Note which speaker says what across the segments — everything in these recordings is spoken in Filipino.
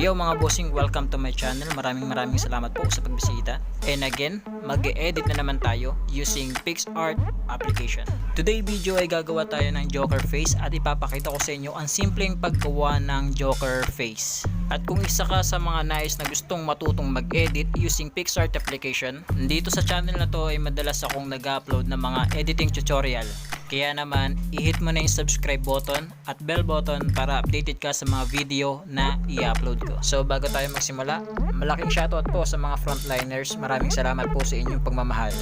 Speaker 1: Yo mga bossing, welcome to my channel. Maraming salamat po sa pagbisita. And again, mag-e-edit na naman tayo using PicsArt application. Today video ay gagawa tayo ng Joker face at ipapakita ko sa inyo ang simpleng paggawa ng Joker face. At kung isa ka sa mga nais na gustong matutong mag-edit using PicsArt application, dito sa channel na to ay madalas akong nag-upload ng mga editing tutorial. Kaya naman, i-hit mo na yung subscribe button at bell button para updated ka sa mga video na i-upload ko. So bago tayo magsimula, malaking shoutout po sa mga frontliners. Maraming salamat po sa inyong pagmamahal.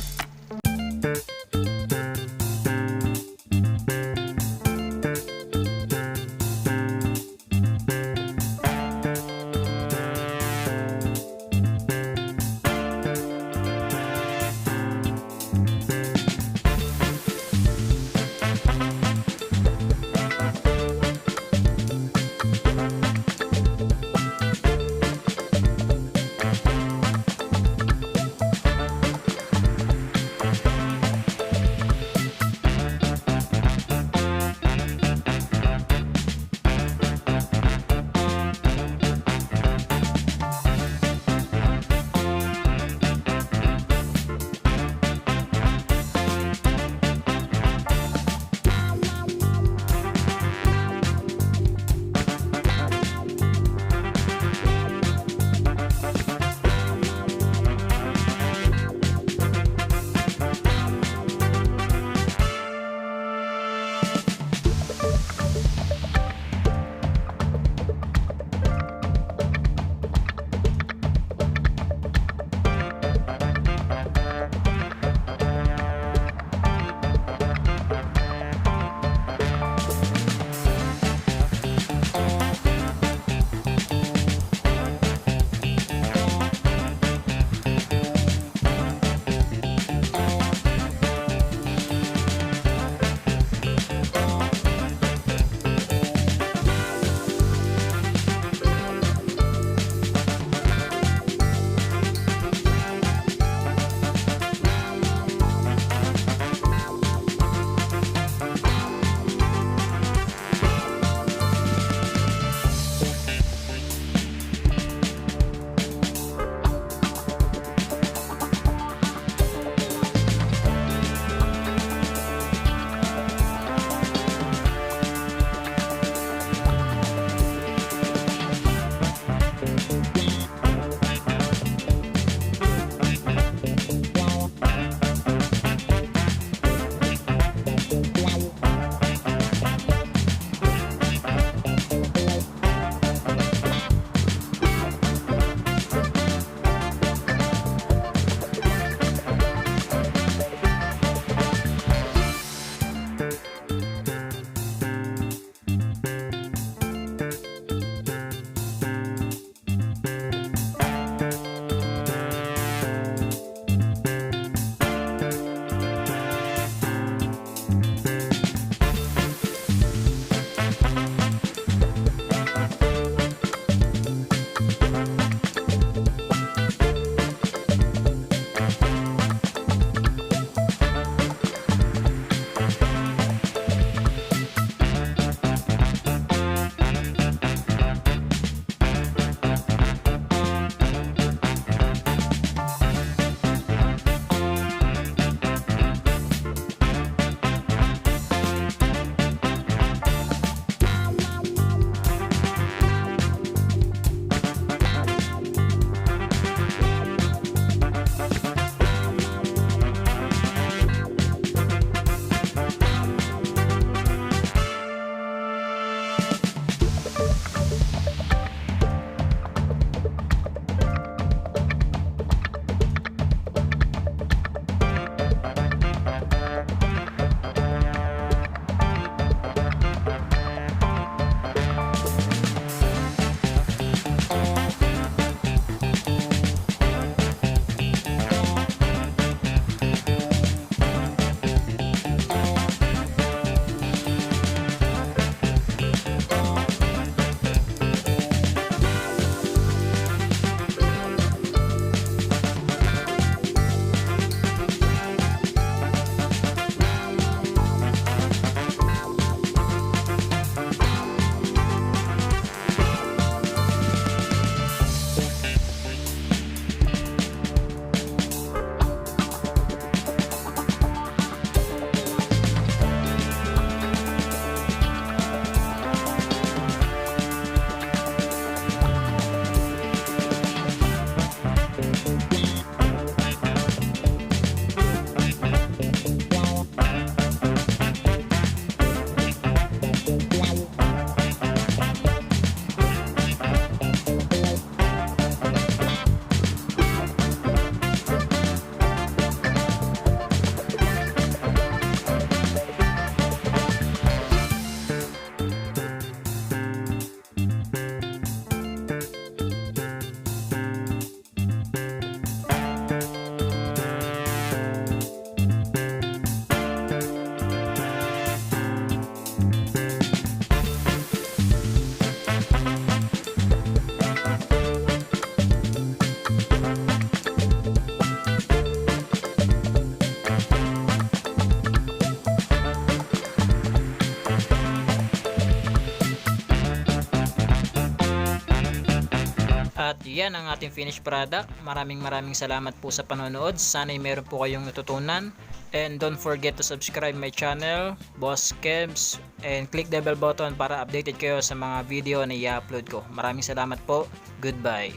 Speaker 1: At yan ang ating finished product. Maraming salamat po sa panonood. Sana'y meron po kayong natutunan. And don't forget to subscribe my channel, Boss Kebs, and click the bell button para updated kayo sa mga video na i-upload ko. Maraming salamat po. Goodbye.